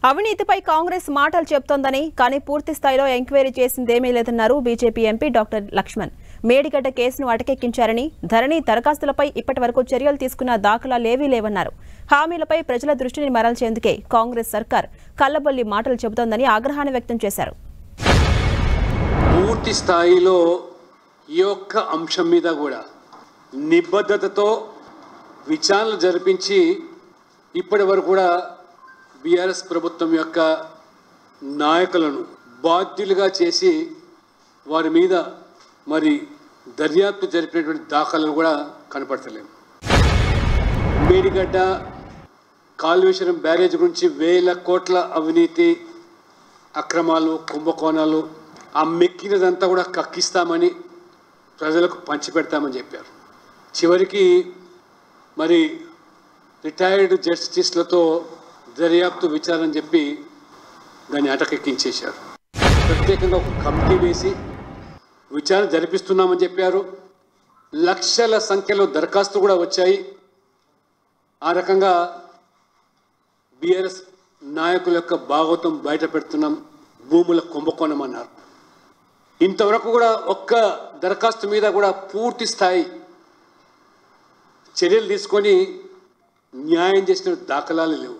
అవినీతిపై కాంగ్రెస్ మాటలు చెప్తోందని కానీ పూర్తి స్థాయిలో ఎంక్వైరీ చేసిందేమీ లేదన్నారు BJP MP doctor Laxman. Medigadda కేసును అటకెక్కించారని, ధరణి దరఖాస్తులపై ఇప్పటివరకు చర్యలు తీసుకున్న దాఖలాలేవీ లేవన్నారు. హామీలపై ప్రజల దృష్టిని మరల్చేందుకే కాంగ్రెస్ సర్కార్ కల్లబొల్లి మాటలు చెబుతోందని ఆగ్రహాన్ని వ్యక్తం చేశారు. పూర్తి స్థాయిలో ఈ యొక్క అంశం మీద కూడా నిబద్ధతతో విచారణ జరిపించి ఇప్పటి వరకు కూడా బీఆర్ఎస్ ప్రభుత్వం యొక్క నాయకులను బాధ్యులుగా చేసి వారి మీద మరి దర్యాప్తు జరిపినటువంటి దాఖలాలు కూడా కనపడతలేము. మేడిగడ్డ కాళేశ్వరం బ్యారేజ్ గురించి వేల కోట్ల అవినీతి అక్రమాలు కుంభకోణాలు ఆ మెక్కినదంతా కూడా కక్కిస్తామని ప్రజలకు పంచిపెడతామని చెప్పారు. చివరికి మరి రిటైర్డ్ జస్టిస్లతో దర్యాప్తు విచారణ చెప్పి దాన్ని అటకెక్కించేశారు. ప్రత్యేకంగా ఒక కమిటీ వేసి విచారణ జరిపిస్తున్నామని చెప్పారు. లక్షల సంఖ్యలో దరఖాస్తు కూడా వచ్చాయి. ఆ రకంగా బీఆర్ఎస్ నాయకుల యొక్క భాగవతం బయట పెడుతున్నాం, భూముల కుంభకోణం అన్నారు. ఇంతవరకు కూడా ఒక్క దరఖాస్తు మీద కూడా పూర్తి స్థాయి చర్యలు తీసుకొని న్యాయం చేసిన దాఖలాలు లేవు.